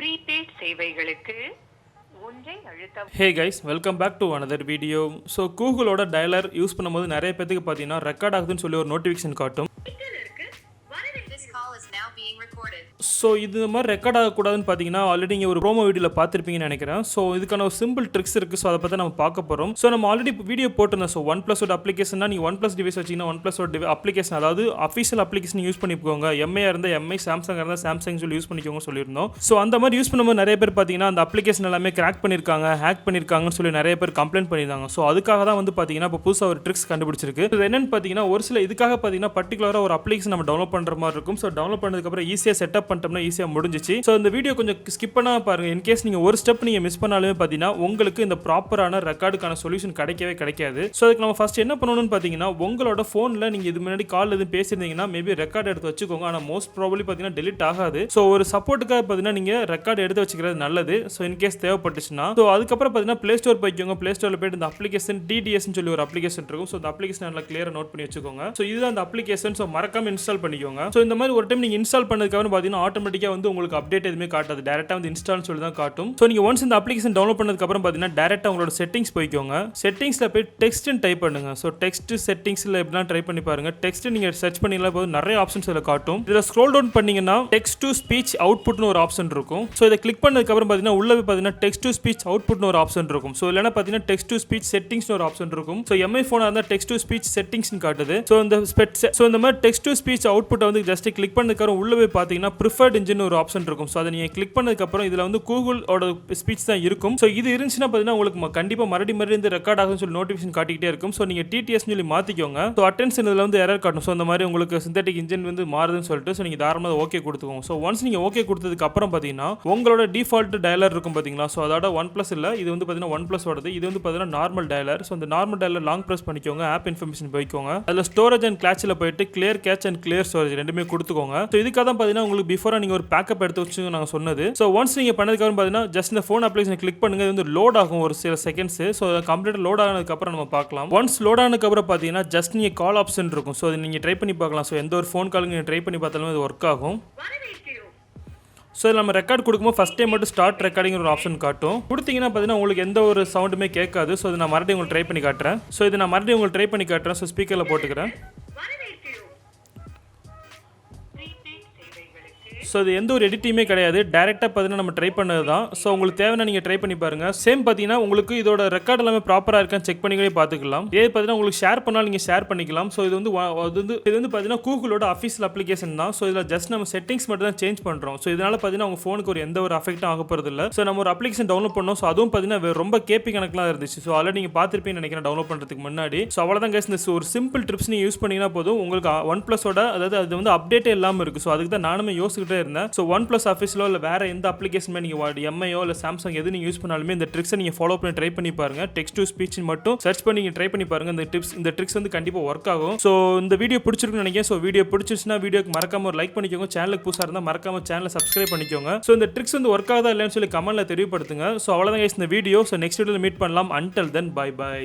prepaid சேவைகளுக்கு ஒன்றை அழுத்தவும். Hey guys, welcome back to another video. So Google ஓட dialer யூஸ் பண்ணும்போது நிறைய பேருக்கு பார்த்தீங்கன்னா ரெக்கார்ட் ஆகுதுன்னு சொல்லி ஒரு நோட்டிஃபிகேஷன் காட்டும். ஸோ இது மாதிரி ரெக்கார்ட் ஆகக்கூடாதுன்னு பார்த்தீங்கன்னா ஆல்ரெடி நீங்கள் ஒரு ப்ரோமோ வீடியோவில் பார்த்துருப்பீங்கன்னு நினைக்கிறேன். ஸோ இதுக்கான ஒரு சிம்பிள் ட்ரிக்ஸ் இருக்குது. ஸோ அதை பற்றி நம்ம பார்க்க போகிறோம். ஸோ நம்ம ஆல்ரெடி வீடியோ போட்டிருந்தோம். ஸோ OnePlusோட அப்ளிகேஷன்னா நீங்கள் OnePlus டிவைஸ் வச்சிங்கன்னா OnePlusோட அப்ளிகேஷன், அதாவது அஃபிஷியல் அப்ளிகேஷன் யூஸ் பண்ணிக்கோங்க. எம்ஐ இருந்தால் எம்ஐ, சாம்சங் இருந்தால் சாம்சங் சொல்லி யூஸ் பண்ணிக்கோங்க சொல்லியிருந்தோம். ஸோ அந்த மாதிரி யூஸ் பண்ணும்போது நிறைய பேர் பார்த்தீங்கன்னா அந்த அப்ளிகேஷன் எல்லாமே கிராக் பண்ணியிருக்காங்க, ஹேக் பண்ணியிருக்காங்கன்னு சொல்லி நிறைய பேர் கம்ப்ளைண்ட் பண்ணியிருந்தாங்க. ஸோ அதுக்காக தான் வந்து பார்த்தீங்கன்னா இப்போ புதுசாக ஒரு ட்ரிக்ஸ் கண்டுபிடிச்சிருக்கு. இது என்னன்னு பார்த்தீங்கன்னா ஒரு சில இதுக்காக பார்த்தீங்கன்னா பர்டிகுலராக ஒரு அப்ளிகேஷன் நம்ம டவுன்லோட் பண்ணுற மாதிரி இருக்கும். ஸோ டவுன்லோட் பண்ணதுக்கப்புறம் ஈஸியாக செட்டப் பண்ணிட்டோம்னா ஈஸியாக முடிஞ்சிச்சு. ஸோ இந்த வீடியோ கொஞ்சம் ஸ்கிப் பண்ணாம பாருங்க. இன்கேஸ் நீங்கள் ஒரு ஸ்டெப் நீங்கள் மிஸ் பண்ணாலுமே பார்த்தீங்கன்னா உங்களுக்கு இந்த ப்ராப்பரான ரெக்கார்டுக்கான சொல்யூஷன் கிடைக்காது. ஸோ அதுக்கு நம்ம ஃபர்ஸ்ட் என்ன பண்ணணும்னு பார்த்தீங்கன்னா உங்களோட ஃபோனில் நீங்கள் இது முன்னாடி கால் எதுவும் பேசியிருந்தீங்கன்னா மேபி ரெக்கார்டு எடுத்து வச்சுக்கோங்க. ஆனால் மோஸ்ட் ப்ராபபிலி பார்த்தீங்கன்னா டெலிட் ஆகாது. ஸோ ஒரு சப்போர்ட்டுக்காக பார்த்தீங்கன்னா நீங்கள் ரெக்கார்டு எடுத்து வச்சுக்கிறது நல்லது. ஸோ இன்கேஸ் தேவைப்பட்டுச்சுன்னா ஸோ அதுக்கப்புறம் பார்த்தீங்கன்னா ப்ளே ஸ்டோர் போய்க்கோங்க. ப்ளே ஸ்டோரில் போய்ட்டு இந்த அப்ளிகேஷன் டிடிஎஸ்ன்னு சொல்லி ஒரு அப்ளிகேஷன் இருக்கும். ஸோ இந்த அப்ளிகேஷன் நல்லா கிளியராக நோட் பண்ணி வச்சுக்கோங்க. ஸோ இதுதான் அந்த அப்ளிகேஷன். ஸோ மறக்காம இன்ஸ்டால் பண்ணிக்கோங்க. ஸோ இந்த மாதிரி ஒரு டைம் நீங்கள் இன்ஸ்டால் பண்ணதுக்கப்புறம் பார்த்தீங்கன்னா ஆட்டோமேட்டிக்காக வந்து உங்களுக்கு அப்டேட் எதுவுமே காட்டாது. டேரக்டாக வந்து இன்ஸ்டால்னு சொல்லி தான் காட்டும். ஸோ நீங்கள் ஒன்ஸ் இந்த அப்ளிகேஷன் டவுன்லோட் பண்ணதுக்கப்புறம் பார்த்தீங்கன்னா டேரக்டாக உங்களோட செட்டிங்ஸ் போய்க்கோங்க. செட்டிங்ஸில் போய் டெக்ஸ்ட்னு டைப் பண்ணுங்க. ஸோ டெக்ஸ்ட் செட்டிங்ஸில் எப்படிலாம் ட்ரை பண்ணி பாருங்க. டெக்ஸ்ட் நீங்கள் சர்ச் பண்ணிக்கலாம் போது நிறைய ஆப்ஷன்ஸ் இதில் காட்டும். இதில் ஸ்க்ரோல் டவுன் பண்ணீங்கன்னா டெக்ஸ்ட் டு ஸ்பீச் அவுட்புட்னு ஒரு ஆப்ஷன் இருக்கும். ஸோ இதை கிளிக் பண்ணதுக்கப்புறம் பார்த்தீங்கன்னா உள்ள போய் பார்த்தீங்கன்னா டெக்ஸ்ட் டு ஸ்பீச் அவுட்புட்னு ஒரு ஆப்ஷன் இருக்கும். ஸோ இல்லைனா பார்த்தீங்கன்னா டெக்ஸ்ட் டு ஸ்பீச் செட்டிங்ஸ்னு ஒரு ஆப்ஷன் இருக்கும். ஸோ எம்ஐ ஃபோனாக இருந்தால் டெக்ஸ்ட் டு ஸ்பீச் செட்டிங்ஸ்னு காட்டுது. ஸோ இந்த மாதிரி டெக்ஸ்ட் டு ஸ்பீச் அவுட்புட்டை வந்து ஜஸ்ட் கிளிக் பண்ணதுக்கப்புறம் உள்ள போய் பார்த்தீங்கன்னா ப்ரிஃபர்ட் இன்ஜின் ஒரு ஆப்ஷன் இருக்கும். ஸோ அதை நீங்கள் கிளிக் பண்ணதுக்கப்புறம் இதில் வந்து கூகுளோட ஸ்பீச் தான் இருக்கும். ஸோ இது இருந்துச்சுன்னா பார்த்தீங்கன்னா உங்களுக்கு கண்டிப்பாக மறுபடியும் இந்த ரெக்கார்ட் ஆகும்னு சொல்லி நோட்டிஃபிகேஷன் காட்டிக்கிட்டே இருக்கும். ஸோ நீங்கள் டிடிஎஸ் சொல்லி மாற்றிக்கோங்க. ஸோ அட்டென்ஷன் இதில் வந்து எரர் காட்டும். ஸோ இந்த மாதிரி உங்களுக்கு சிந்தட்டிக் இன்ஜின் வந்து மாறுதுன்னு சொல்லிட்டு ஸோ நீங்கள் தாராளமாக ஓகே கொடுத்துக்கோங்க. ஸோ ஒன்ஸ் நீங்கள் ஓகே கொடுத்ததுக்கு அப்புறம் பார்த்தீங்கன்னா உங்களோட டிஃபால்ட் டயலர் இருக்கும் பார்த்தீங்களா. ஸோ அதோட OnePlus இல்லை, இது வந்து பார்த்தீங்கன்னா OnePlus ஓடது. இது வந்து பார்த்தீங்கன்னா நார்மல் டயலர். ஸோ அந்த நார்மல் டயலர் லாங் ப்ரெஸ் பண்ணிக்கோங்க. ஆப் இன்ஃபர்மேஷன் போய்க்கோங்க. அதில் ஸ்டோரேஜ் அண்ட் கிளாச்சில் போயிட்டு clear cache and clear storage ரெண்டுமே கொடுத்துக்கோங்க. ஸோ இதுக்காக தான் பார்த்தீங்கன்னா உங்களுக்கு பிஃபோராக நீங்கள் ஒரு பேக்கப் எடுத்து வச்சு நாங்கள் சொன்னது. ஸோ ஒன்ஸ் நீங்கள் பண்ணதுக்கப்புறம் பார்த்தீங்கன்னா ஜஸ்ட் இந்த ஃபோன் அப்ளிகேஷன் கிளிக் பண்ணுங்க. இது வந்து லோட் ஆகும் ஒரு சில செகண்ட்ஸ். ஸோ கம்ப்ளீட்டாக லோட் ஆனதுக்கப்புறம் நம்ம பார்க்கலாம். ஒன்ஸ் லோட் ஆனதுக்கப்புறம் பார்த்தீங்கன்னா ஜஸ்ட் நீங்கள் கால் ஆப்ஷன் இருக்கும். ஸோ அது நீங்கள் ட்ரை பண்ணி பார்க்கலாம். ஸோ எந்த ஒரு ஃபோன் காலுங்க நீங்கள் ட்ரை பண்ணி பார்த்தாலும் இது ஒர்க் ஆகும். ஸோ நம்ம ரெக்கார்ட் கொடுக்கும்போது ஃபஸ்ட் டைம் மட்டும் ஸ்டார்ட் ரெக்கார்டிங் ஒரு ஆப்ஷன் காட்டும். கொடுத்தீங்கன்னா பார்த்தீங்கன்னா உங்களுக்கு எந்த ஒரு சவுண்டுமே கேட்காது. ஸோ இது நான் மறுபடியும் உங்களுக்கு ட்ரை பண்ணி காட்டுறேன். ஸோ ஸ்பீக்கரில் போட்டுக்கிறேன். ஸோ இது எந்த ஒரு எடிட்டிங்குமே கிடையாது. டேரெக்டாக பார்த்தீங்கன்னா நம்ம ட்ரை பண்ணது தான். ஸோ உங்களுக்கு தேவைன்னா நீங்கள் ட்ரை பண்ணி பாருங்கள். சேம் பார்த்தீங்கன்னா உங்களுக்கு இதோட ரெக்கார்ட் எல்லாமே ப்ராப்பராக இருக்கான்னு செக் பண்ணிக்கவே பார்த்துக்கலாம். இதே பார்த்தீங்கன்னா உங்களுக்கு ஷேர் பண்ணாலும் நீங்கள் ஷேர் பண்ணிக்கலாம். ஸோ இது வந்து பார்த்தீங்கன்னா கூகுளோட அஃபிஷியல் அப்ளிகேஷன் தான். ஸோ இதில் ஜஸ்ட் நம்ம செட்டிங்ஸ் மட்டும் தான் சேஞ்ச் பண்ணுறோம். ஸோ இதனால் பார்த்தீங்கன்னா உங்கள் ஃபோனுக்கு ஒரு எந்த ஒரு அஃபெக்ட்டும் ஆக போகிறது இல்லை. ஸோ நம்ம ஒரு அப்ளிகேஷன் டவுன்லோட் பண்ணோம். ஸோ அதுவும் பார்த்தீங்கன்னா ரொம்ப கேபி கணக்கெலாம் இருந்துச்சு. ஸோ ஆல்ரெடி நீங்கள் பார்த்துருப்பீங்கன்னு நினைக்கிறேன் டவுன்லோட் பண்ணுறதுக்கு முன்னாடி. ஸோ அவ்வளோதான் கைஸ். இந்த ஒரு சிம்பிள் ட்ரிப்ஸ் நீங்கள் யூஸ் பண்ணிங்கன்னா போதும் உங்களுக்கு OnePlusோட அதாவது அது வந்து அப்டேட்டே இல்லாமல் இருக்குது. ஸோ அதுக்கு தான் நானுமே யோசிச்சுக்கிட்டே இருந்தேன். ஸோ OnePlus ஆஃபீஸிலோ இல்லை வேறு எந்த அப்ளிகேஷன் நீங்கள் எம்ஐயோ இல்லை சாம்சங் எது நீங்கள் யூஸ் பண்ணாலுமே இந்த ட்ரிக்ஸை நீங்கள் ஃபாலோ பண்ணி ட்ரை பண்ணி பாருங்கள். டெக்ஸ்ட் டு ஸ்பீச் மட்டும் சர்ச் பண்ணி நீங்கள் ட்ரை பண்ணி பாருங்கள். இந்த ட்ரிக்ஸ் வந்து கண்டிப்பாக ஒர்க் ஆகும். ஸோ இந்த வீடியோ பிடிச்சிருக்குன்னு நினைக்கிறேன். ஸோ வீடியோ பிடிச்சிருச்சுன்னா வீடியோக்கு மறக்காம ஒரு லைக் பண்ணிக்கோங்க. சேனலுக்கு புதுசாக இருந்தால் மறக்காம சேனலை சப்ஸ்கிரைப் பண்ணிக்கோங்க. ஸோ இந்த ட்ரிக்ஸ் வந்து ஒர்க் ஆகுதா இல்லைன்னு சொல்லி கமெண்ட்டில் தெரியப்படுத்துங்க. ஸோ அவ்வளோதான் இந்த வீடியோ. ஸோ நெக்ஸ்ட் வீடியோவில் மீட் பண்ணலாம். Until then bye by.